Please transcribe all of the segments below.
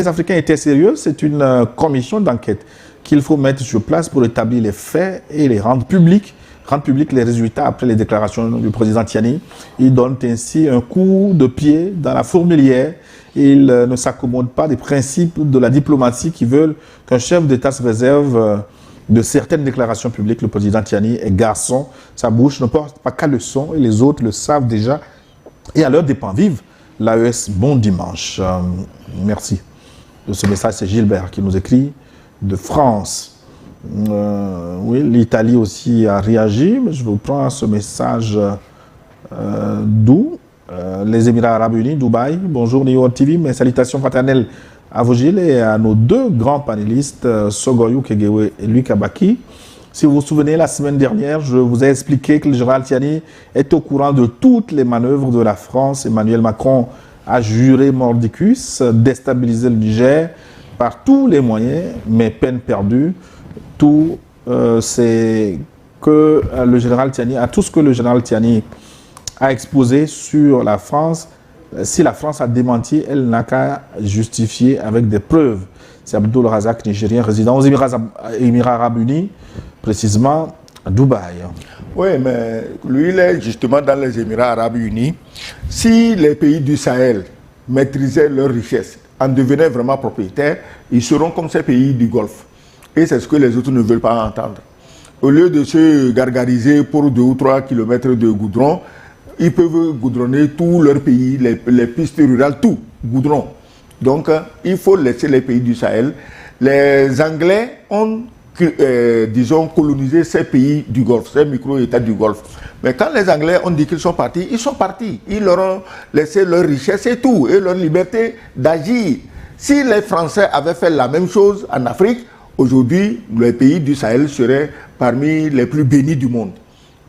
Les Africains étaient sérieux, c'est une commission d'enquête qu'il faut mettre sur place pour établir les faits et les rendre publics les résultats après les déclarations du président Tiani. Il donne ainsi un coup de pied dans la fourmilière. Il ne s'accommode pas des principes de la diplomatie qui veulent qu'un chef d'État se réserve de certaines déclarations publiques. Le président Tiani est garçon, sa bouche ne porte pas qu'à leçon et les autres le savent déjà. Et à leur dépens vive, l'AES, bon dimanche. Merci de ce message, c'est Gilbert qui nous écrit de France. Oui, l'Italie aussi a réagi, mais je vous prends ce message d'où les Émirats Arabes Unis, Dubaï. Bonjour Neo TV, mes salutations fraternelles à vous Gilles et à nos deux grands panélistes, Sogoyou Kegewe et Luc Abaki. Si vous vous souvenez, la semaine dernière, je vous ai expliqué que le général Tiani est au courant de toutes les manœuvres de la France. Emmanuel Macron a juré mordicus, déstabiliser le Niger par tous les moyens, mais peine perdue. Tout c'est que le général Tiani, à tout ce que le général Tiani a exposé sur la France, si la France a démenti, elle n'a qu'à justifier avec des preuves. C'est Abdul Razak, nigérien, résident aux Émirats Arabes Unis, précisément à Dubaï. Oui, mais lui, il est justement dans les Émirats Arabes Unis. Si les pays du Sahel maîtrisaient leurs richesses, en devenaient vraiment propriétaires, ils seront comme ces pays du Golfe. Et c'est ce que les autres ne veulent pas entendre. Au lieu de se gargariser pour 2 ou 3 kilomètres de goudron, ils peuvent goudronner tout leur pays, les pistes rurales, tout, goudron. Donc, il faut laisser les pays du Sahel. Les Anglais ont, disons, colonisé ces pays du Golfe, ces micro-États du Golfe. Mais quand les Anglais ont dit qu'ils sont partis, ils sont partis. Ils leur ont laissé leur richesse et tout, et leur liberté d'agir. Si les Français avaient fait la même chose en Afrique, aujourd'hui, les pays du Sahel seraient parmi les plus bénis du monde.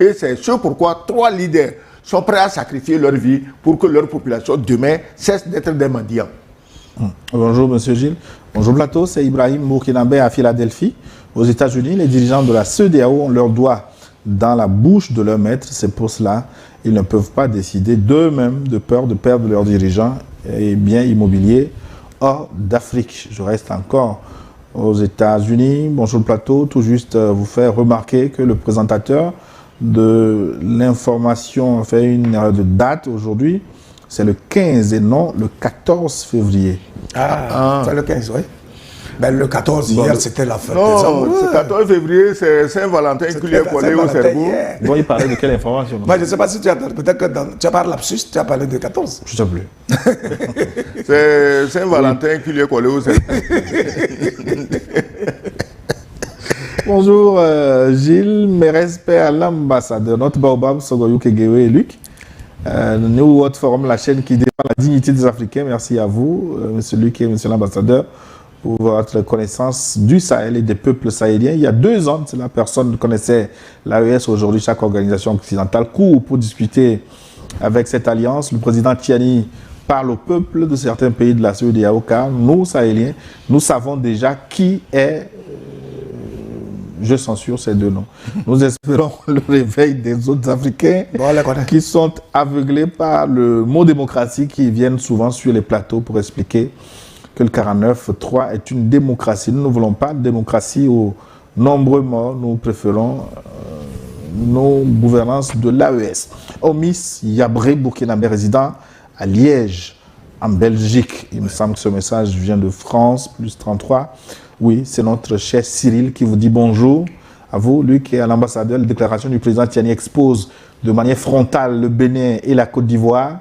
Et c'est ce pourquoi 3 leaders sont prêts à sacrifier leur vie pour que leur population demain cesse d'être des mendiants. Bonjour M. Gilles. Bonjour Plateau, c'est Ibrahim Mourkinabé à Philadelphie. Aux États-Unis, les dirigeants de la CEDEAO ont leur doigt dans la bouche de leur maître. C'est pour cela qu'ils ne peuvent pas décider d'eux-mêmes de peur de perdre leurs dirigeants et biens immobiliers hors d'Afrique. Je reste encore aux États-Unis. Bonjour Plateau, tout juste vous faire remarquer que le présentateur de l'information fait une erreur de date aujourd'hui. C'est le 15 et non le 14 février. C'est le 15, oui. Ben, le 14, hier, c'était la fête des amoureux. Non, le 14 février, c'est Saint-Valentin qui lui est collé au cerveau. Bon, il parlait de quelle information? Moi, je ne sais pas si tu as... Peut-être que tu as parlé lapsus, tu as parlé de 14. Je ne sais plus. C'est Saint-Valentin qui lui est collé au cerveau. Bonjour Gilles, mes respects à l'ambassadeur, notre baobab Sogoyou Kegewe et Luc. New World Forum, la chaîne qui défend la dignité des Africains. Merci à vous, monsieur Luc et monsieur l'ambassadeur, pour votre connaissance du Sahel et des peuples sahéliens. Il y a 2 ans, la personne ne connaissait l'AES. Aujourd'hui, chaque organisation occidentale court pour discuter avec cette alliance. Le président Tiani parle au peuple de certains pays de la CEDEAO, car nous, Sahéliens, nous savons déjà qui est... Je censure ces 2 noms. Nous espérons le réveil des autres Africains qui sont aveuglés par le mot démocratie qui viennent souvent sur les plateaux pour expliquer que le 49-3 est une démocratie. Nous ne voulons pas de démocratie aux nombreux morts. Nous préférons nos gouvernances de l'AES. Omis Yabré Burkinabé, résident à Liège, en Belgique. Il me semble que ce message vient de France, plus 33. Oui, c'est notre cher Cyril qui vous dit bonjour à vous, Luc, et à l'ambassadeur. La déclaration du président Tiani expose de manière frontale le Bénin et la Côte d'Ivoire.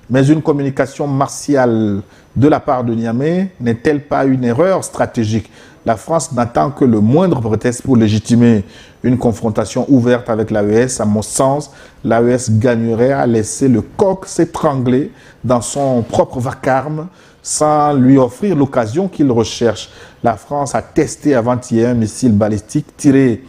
Mais une communication martiale de la part de Niamey n'est-elle pas une erreur stratégique? La France n'attend que le moindre prétexte pour légitimer une confrontation ouverte avec l'AES. À mon sens, l'AES gagnerait à laisser le coq s'étrangler dans son propre vacarme sans lui offrir l'occasion qu'il recherche. La France a testé avant-hier un missile balistique tiré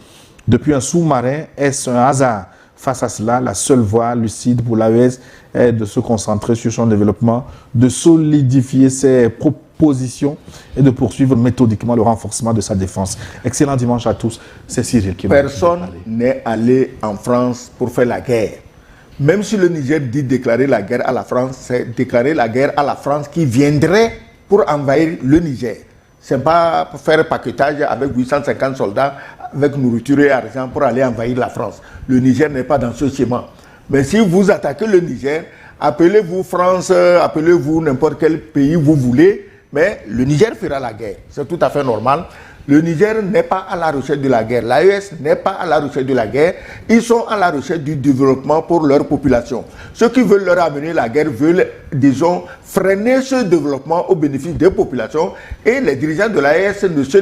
depuis un sous-marin. Est-ce un hasard? Face à cela, la seule voie lucide pour l'AES est de se concentrer sur son développement, de solidifier ses propositions et de poursuivre méthodiquement le renforcement de sa défense. Excellent dimanche à tous. C'est Cyril qui Personne n'est allé en France pour faire la guerre. Même si le Niger dit déclarer la guerre à la France, c'est déclarer la guerre à la France qui viendrait pour envahir le Niger. Ce n'est pas pour faire paquetage avec 850 soldats, avec nourriture et argent pour aller envahir la France. Le Niger n'est pas dans ce schéma. Mais si vous attaquez le Niger, appelez-vous France, appelez-vous n'importe quel pays vous voulez, mais le Niger fera la guerre. C'est tout à fait normal. Le Niger n'est pas à la recherche de la guerre. L'AES n'est pas à la recherche de la guerre. Ils sont à la recherche du développement pour leur population. Ceux qui veulent leur amener la guerre veulent, disons, freiner ce développement au bénéfice des populations. Et les dirigeants de l'AES ne se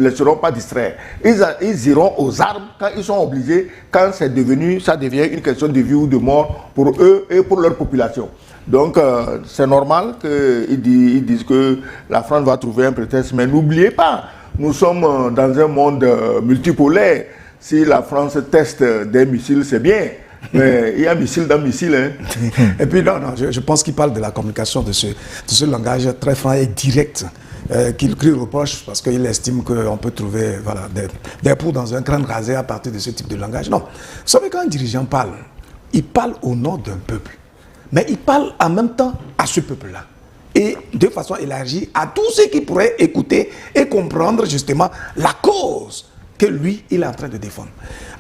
laisseront pas distraire. Ils iront aux armes quand ils sont obligés, quand ça devient une question de vie ou de mort pour eux et pour leur population. Donc, c'est normal qu'ils disent que la France va trouver un prétexte. Mais n'oubliez pas, nous sommes dans un monde multipolaire. Si la France teste des missiles, c'est bien. Mais il y a missile dans missile. Hein. Et puis, non, je pense qu'il parle de la communication, de ce langage très franc et direct qu'il lui reproche parce qu'il estime qu'on peut trouver des poux dans un crâne rasé à partir de ce type de langage. Non. Vous savez, quand un dirigeant parle, il parle au nom d'un peuple. Mais il parle en même temps à ce peuple-là. Et de façon élargie à tous ceux qui pourraient écouter et comprendre justement la cause que lui, il est en train de défendre.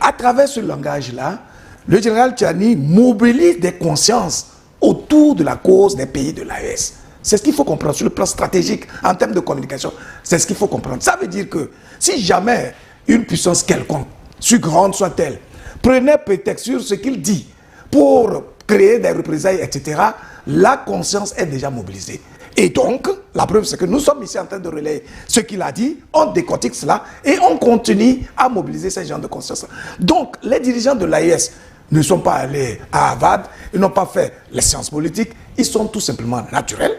À travers ce langage-là, le général Tchiani mobilise des consciences autour de la cause des pays de l'AES. C'est ce qu'il faut comprendre sur le plan stratégique, en termes de communication. C'est ce qu'il faut comprendre. Ça veut dire que si jamais une puissance quelconque, si grande soit-elle, prenait prétexte sur ce qu'il dit pour créer des représailles, etc., la conscience est déjà mobilisée. Et donc, la preuve, c'est que nous sommes ici en train de relayer ce qu'il a dit, on décortique cela et on continue à mobiliser ces gens de conscience. Donc, les dirigeants de l'AES ne sont pas allés à Harvard, ils n'ont pas fait les sciences politiques, ils sont tout simplement naturels.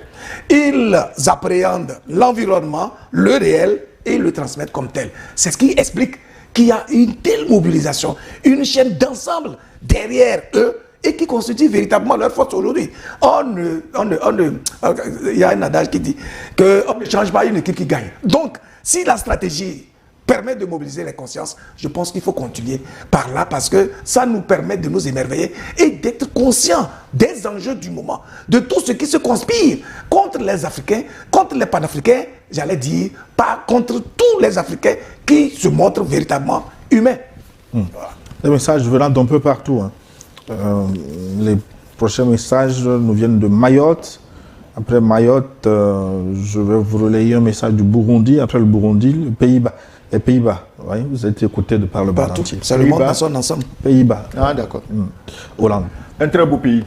Ils appréhendent l'environnement, le réel, et ils le transmettent comme tel. C'est ce qui explique qu'il y a une telle mobilisation, une chaîne d'ensemble derrière eux, et qui constitue véritablement leur force aujourd'hui. Il y a un adage qui dit qu'on ne change pas une équipe qui gagne. Donc, si la stratégie permet de mobiliser les consciences, je pense qu'il faut continuer par là parce que ça nous permet de nous émerveiller et d'être conscients des enjeux du moment, de tout ce qui se conspire contre les Africains, contre les panafricains, j'allais dire, pas contre tous les Africains qui se montrent véritablement humains. Voilà. Les messages venant d'un peu partout. Hein. Les prochains messages nous viennent de Mayotte. Après Mayotte, je vais vous relayer un message du Burundi. Après le Burundi, les Pays-Bas. Oui, vous êtes écouté de par le monde entier. C'est le monde dans son ensemble. Pays-Bas. Ah, d'accord. Hollande. Un très beau pays.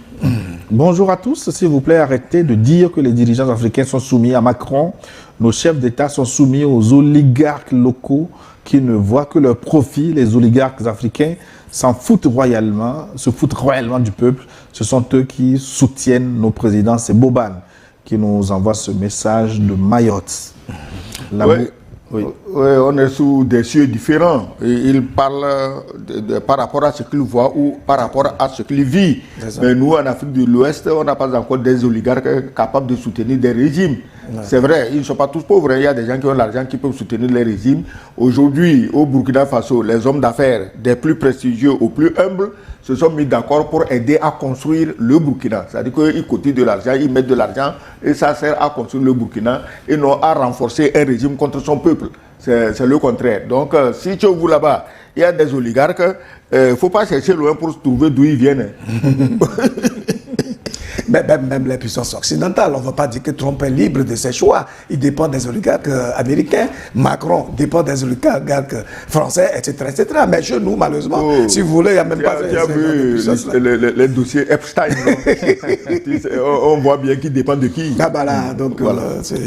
Bonjour à tous. S'il vous plaît, arrêtez de dire que les dirigeants africains sont soumis à Macron. Nos chefs d'État sont soumis aux oligarques locaux qui ne voient que leurs profits. Les oligarques africains se foutent royalement du peuple. Ce sont eux qui soutiennent nos présidents. C'est Boban qui nous envoie ce message de Mayotte. Oui, on est sous des cieux différents. Et il parle par rapport à ce qu'il voit ou par rapport à ce qu'il vit. Mais nous, en Afrique de l'Ouest, on n'a pas encore des oligarques capables de soutenir des régimes. C'est vrai, ils ne sont pas tous pauvres. Il y a des gens qui ont l'argent qui peuvent soutenir les régimes. Aujourd'hui, au Burkina Faso, les hommes d'affaires, des plus prestigieux aux plus humbles, se sont mis d'accord pour aider à construire le Burkina. C'est-à-dire qu'ils cotissent de l'argent, ils mettent de l'argent et ça sert à construire le Burkina et non à renforcer un régime contre son peuple. C'est le contraire. Donc, si tu vous là-bas, il y a des oligarques, il ne faut pas chercher loin pour trouver d'où ils viennent. Même les puissances occidentales, on ne va pas dire que Trump est libre de ses choix. Il dépend des oligarques américains. Macron dépend des oligarques français, etc., etc. Mais chez nous, malheureusement, si vous voulez, il n'y a même pas... Tu as vu les dossiers Epstein, on voit bien qui dépend de qui. Ah bah là, donc, voilà.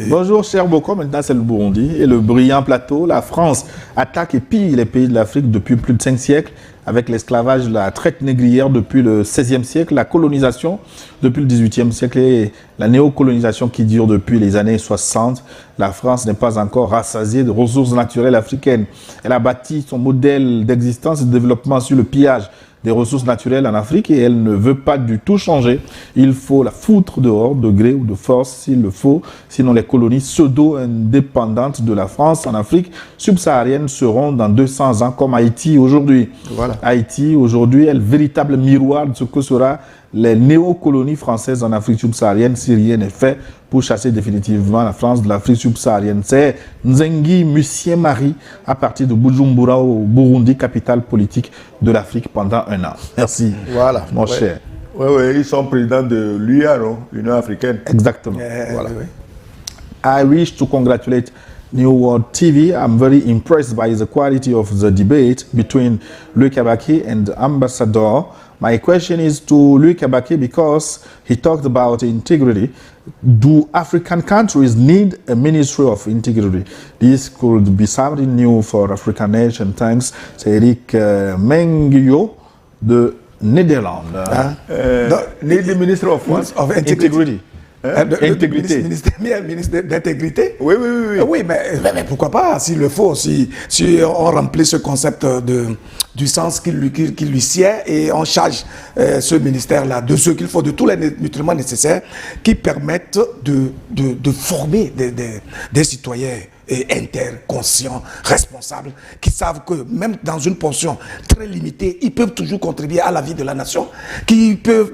Bonjour, cher Boko. Maintenant, c'est le Burundi et le brillant plateau. La France attaque et pille les pays de l'Afrique depuis plus de 5 siècles. Avec l'esclavage, la traite négrière depuis le XVIe siècle, la colonisation depuis le XVIIIe siècle et la néocolonisation qui dure depuis les années 60. La France n'est pas encore rassasiée de ressources naturelles africaines. Elle a bâti son modèle d'existence et de développement sur le pillage des ressources naturelles en Afrique et elle ne veut pas du tout changer. Il faut la foutre dehors, de gré ou de force s'il le faut. Sinon, les colonies pseudo-indépendantes de la France en Afrique subsaharienne seront dans 200 ans comme Haïti aujourd'hui. Voilà. Haïti aujourd'hui est le véritable miroir de ce que sera les néocolonies françaises en Afrique subsaharienne si rien n'est fait pour chasser définitivement la France de l'Afrique subsaharienne. C'est Nzengi Mussien Marie à partir de Bujumbura au Burundi, capitale politique de l'Afrique pendant 1 an. Merci, voilà, mon cher. Oui, ils sont présidents de l'UA, l'Union africaine. Exactement. Voilà. Oui. I wish to congratulate New World TV. I'm very impressed by the quality of the debate between Louis Kabaki and Ambassador. My question is to Louis Kabaki because he talked about integrity. Do African countries need a ministry of integrity? This could be something new for African nation. Thanks. C'est Eric Mengio de Netherlands. Need the Minister of what? Of Integrity. Intégrité. Ministre d'intégrité. Oui. Oui, mais pourquoi pas, s'il le faut, si on remplit ce concept du sens qui lui sied et on charge ce ministère-là de ce qu'il faut, de tous les nutriments nécessaires qui permettent de former des citoyens interconscients, responsables, qui savent que même dans une portion très limitée, ils peuvent toujours contribuer à la vie de la nation, qui peuvent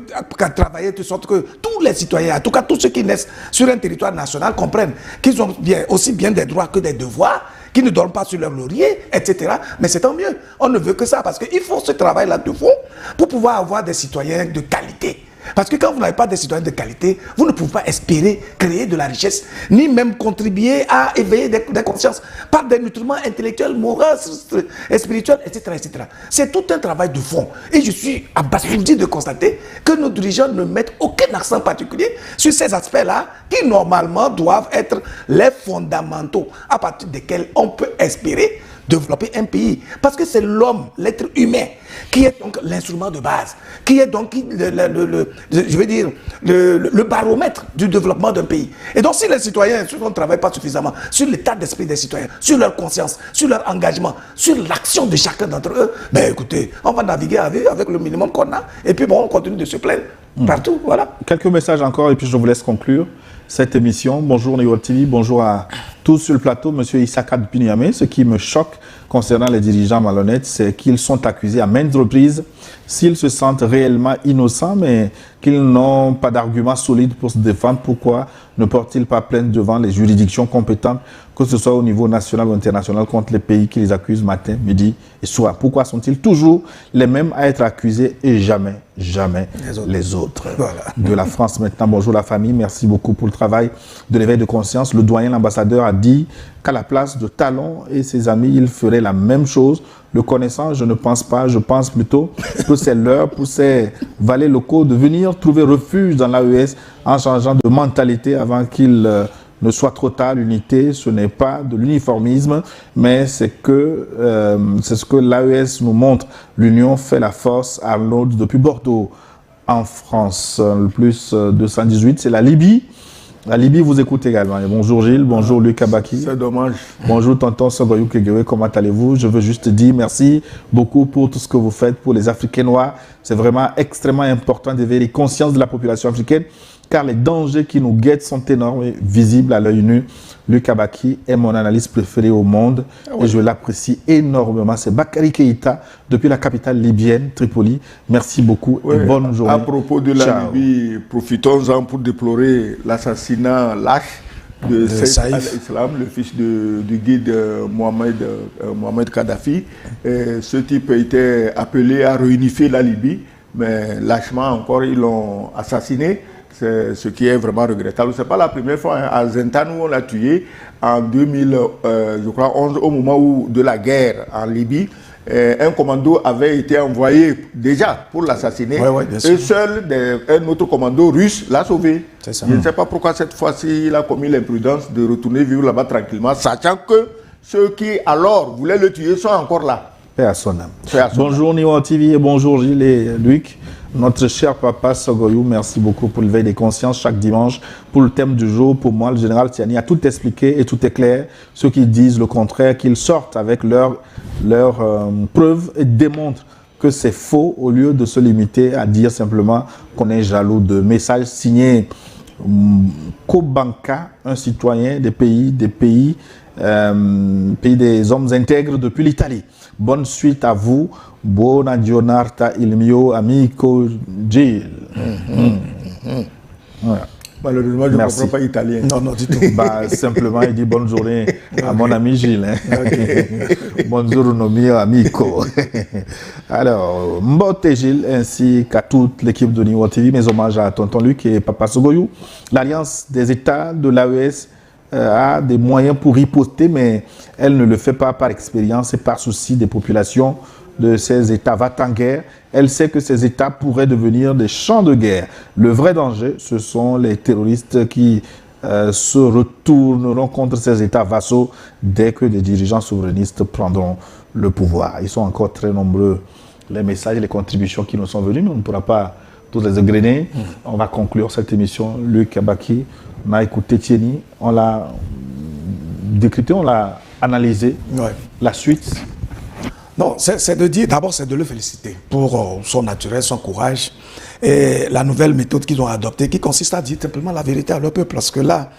travailler de sorte que tous les citoyens, en tout cas tous ceux qui naissent sur un territoire national, comprennent qu'ils ont aussi bien des droits que des devoirs, qui ne dorment pas sur leur laurier, etc. Mais c'est tant mieux. On ne veut que ça, parce qu'il faut ce travail-là de fond pour pouvoir avoir des citoyens de qualité. Parce que quand vous n'avez pas des citoyens de qualité, vous ne pouvez pas espérer créer de la richesse, ni même contribuer à éveiller des consciences par des nutriments intellectuels, moraux, spirituels, etc. etc. C'est tout un travail de fond. Et je suis abasourdi de constater que nos dirigeants ne mettent aucun accent particulier sur ces aspects-là, qui normalement doivent être les fondamentaux à partir desquels on peut espérer développer un pays. Parce que c'est l'homme, l'être humain, qui est donc l'instrument de base, qui est donc le baromètre du développement d'un pays. Et donc si les citoyens ne travaillent pas suffisamment sur l'état d'esprit des citoyens, sur leur conscience, sur leur engagement, sur l'action de chacun d'entre eux, ben écoutez, on va naviguer avec le minimum qu'on a, et puis bon, on continue de se plaindre partout, voilà. Quelques messages encore et puis je vous laisse conclure cette émission. Bonjour New World TV, bonjour à tous sur le plateau, Monsieur Issaka Dupiniamé. Ce qui me choque concernant les dirigeants malhonnêtes, c'est qu'ils sont accusés à maintes reprises, s'ils se sentent réellement innocents, mais qu'ils n'ont pas d'arguments solides pour se défendre. Pourquoi ne portent-ils pas plainte devant les juridictions compétentes, que ce soit au niveau national ou international, contre les pays qui les accusent matin, midi et soir? Pourquoi sont-ils toujours les mêmes à être accusés et jamais les autres? Voilà. De la France maintenant, bonjour la famille, merci beaucoup pour le travail de l'éveil de conscience. Le doyen, l'ambassadeur, a dit qu'à la place de Talon et ses amis, il ferait la même chose. Le connaissant, je ne pense pas, je pense plutôt que c'est l'heure pour ces valets locaux de venir trouver refuge dans l'AES en changeant de mentalité avant qu'il ne soit trop tard. L'unité, ce n'est pas de l'uniformisme, mais c'est ce que l'AES nous montre. L'union fait la force. Arnaud depuis Bordeaux, en France. Le plus 218, c'est la Libye. La Libye vous écoute également. Et bonjour Gilles, bonjour Louis Kabaki. C'est dommage. Bonjour tonton Sogoyou Kegewe, comment allez-vous? Je veux juste dire merci beaucoup pour tout ce que vous faites pour les Africains noirs. C'est vraiment extrêmement important d'éveiller les consciences de la population africaine, car les dangers qui nous guettent sont énormes et visibles à l'œil nu. Louis Kabaki est mon analyste préféré au monde et je l'apprécie énormément. C'est Bakary Keïta depuis la capitale libyenne, Tripoli. Merci beaucoup et bonne journée. À propos de la Libye, profitons-en pour déplorer l'assassinat lâche de Saïf al-Islam, le fils du guide Mohamed Kadhafi. Ce type a été appelé à réunifier la Libye, mais lâchement encore, ils l'ont assassiné. C'est ce qui est vraiment regrettable. Ce n'est pas la première fois. À Zentane, où on l'a tué en 2011, au moment de la guerre en Libye. Un commando avait été envoyé déjà pour l'assassiner. Et seul un autre commando russe l'a sauvé. Je ne sais pas pourquoi cette fois-ci il a commis l'imprudence de retourner vivre là-bas tranquillement, sachant que ceux qui alors voulaient le tuer sont encore là. Paix à son âme. Bonjour Niwa TV et bonjour Gilles et Luc. Notre cher papa Sogoyou, merci beaucoup pour le veille des consciences chaque dimanche. Pour le thème du jour, pour moi, le général Tiani a tout expliqué et tout est clair. Ceux qui disent le contraire, qu'ils sortent avec leurs preuves et démontrent que c'est faux au lieu de se limiter à dire simplement qu'on est jaloux de messages signés Kobanka, un citoyen des pays pays des hommes intègres depuis l'Italie. Bonne suite à vous. Buona giornata il mio amico Gilles. Voilà. Malheureusement, je ne comprends pas italien. Non, non, du tout. Bah, simplement, il dit bonne journée à mon ami Gilles. Hein. Bonjour, mio amico. Alors, Mbote Gilles, ainsi qu'à toute l'équipe de Niwa TV, mes hommages à Tonton Luc et Papa Sogoyou. L'Alliance des États de l'AES a des moyens pour riposter, mais elle ne le fait pas par expérience et par souci des populations de ces États va-t-en guerre. Elle sait que ces États pourraient devenir des champs de guerre. Le vrai danger, ce sont les terroristes qui se retourneront contre ces États vassaux dès que des dirigeants souverainistes prendront le pouvoir. Ils sont encore très nombreux, les messages et les contributions qui nous sont venus, mais on ne pourra pas tous les égrener. On va conclure cette émission. Luc Abaki, on a écouté Tieni, on l'a décrypté, on l'a analysé. Ouais. La suite. Non, c'est de dire, d'abord, c'est de le féliciter pour son naturel, son courage et la nouvelle méthode qu'ils ont adoptée qui consiste à dire simplement la vérité à leur peuple. Parce que là,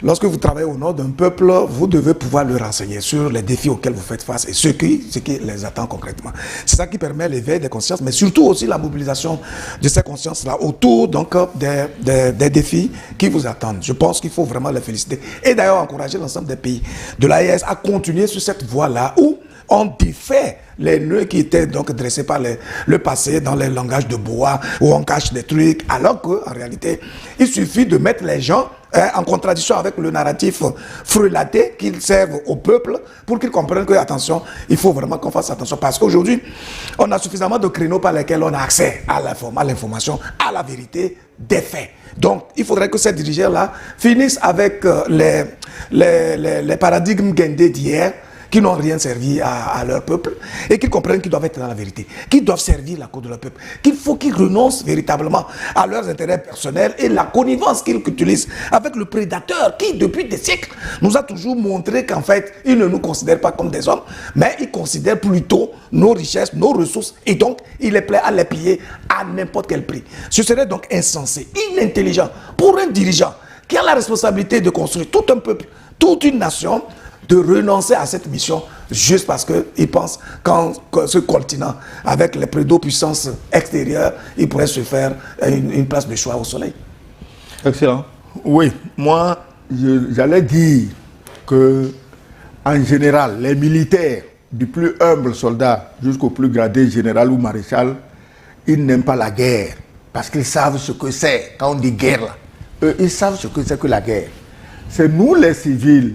lorsque vous travaillez au nom d'un peuple, vous devez pouvoir le renseigner sur les défis auxquels vous faites face et ce qui les attend concrètement. C'est ça qui permet l'éveil des consciences, mais surtout aussi la mobilisation de ces consciences-là autour donc, des défis qui vous attendent. Je pense qu'il faut vraiment les féliciter. Et d'ailleurs, encourager l'ensemble des pays de l'AES à continuer sur cette voie-là où on défait les nœuds qui étaient donc dressés par le passé dans les langages de bois, où on cache des trucs, alors qu'en réalité, il suffit de mettre les gens en contradiction avec le narratif frelaté qu'ils servent au peuple pour qu'ils comprennent que, attention, il faut vraiment qu'on fasse attention. Parce qu'aujourd'hui, on a suffisamment de créneaux par lesquels on a accès à l'information, à la vérité des faits. Donc, il faudrait que ces dirigeants-là finissent avec les paradigmes guindés d'hier, qui n'ont rien servi à leur peuple et qui comprennent qu'ils doivent être dans la vérité, qu'ils doivent servir la cause de leur peuple, qu'il faut qu'ils renoncent véritablement à leurs intérêts personnels et la connivence qu'ils utilisent avec le prédateur qui, depuis des siècles, nous a toujours montré qu'en fait, il ne nous considère pas comme des hommes, mais il considère plutôt nos richesses, nos ressources et donc il est prêt à les piller à n'importe quel prix. Ce serait donc insensé, inintelligent pour un dirigeant qui a la responsabilité de construire tout un peuple, toute une nation, de renoncer à cette mission juste parce qu'il pense qu'en ce continent, avec les prédominances extérieures, il pourrait se faire une place de choix au soleil. Excellent. Oui, moi, j'allais dire que, en général, les militaires, du plus humble soldat jusqu'au plus gradé général ou maréchal, ils n'aiment pas la guerre parce qu'ils savent ce que c'est. Quand on dit guerre, là, eux, ils savent ce que c'est que la guerre. C'est nous, les civils,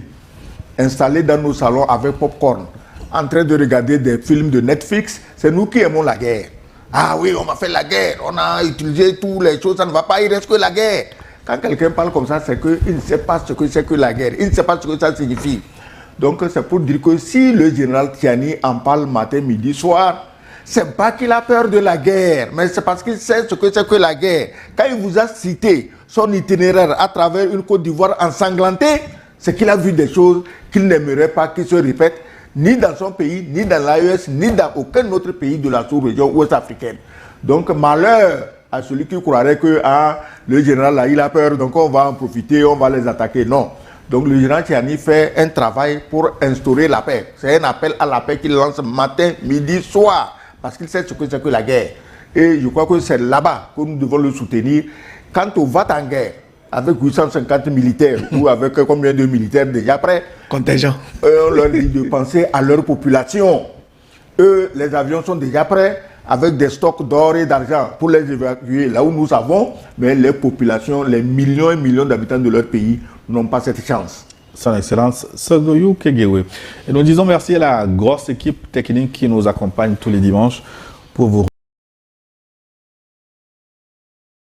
installés dans nos salons avec popcorn, en train de regarder des films de Netflix, c'est nous qui aimons la guerre. Ah oui, on a fait la guerre, on a utilisé toutes les choses, ça ne va pas, il reste que la guerre. Quand quelqu'un parle comme ça, c'est qu'il ne sait pas ce que c'est que la guerre, il ne sait pas ce que ça signifie. Donc c'est pour dire que si le général Tiani en parle matin, midi, soir, c'est pas qu'il a peur de la guerre, mais c'est parce qu'il sait ce que c'est que la guerre. Quand il vous a cité son itinéraire à travers une Côte d'Ivoire ensanglantée, c'est qu'il a vu des choses qu'il n'aimerait pas qu'ils se répètent, ni dans son pays, ni dans l'AES, ni dans aucun autre pays de la sous-région ouest-africaine. Donc malheur à celui qui croirait que le général là, il a peur, donc on va en profiter, on va les attaquer. Non. Donc le général Tiani fait un travail pour instaurer la paix. C'est un appel à la paix qu'il lance matin, midi, soir, parce qu'il sait ce que c'est que la guerre. Et je crois que c'est là-bas que nous devons le soutenir. Quant au va-t-en-guerre, avec 850 militaires ou avec combien de militaires déjà prêts, contingent. On leur dit de penser à leur population. Eux, les avions sont déjà prêts avec des stocks d'or et d'argent pour les évacuer là où nous savons, mais les populations, les millions et millions d'habitants de leur pays n'ont pas cette chance. Son Excellence Sogoyou Kegewe. Et nous disons merci à la grosse équipe technique qui nous accompagne tous les dimanches pour vous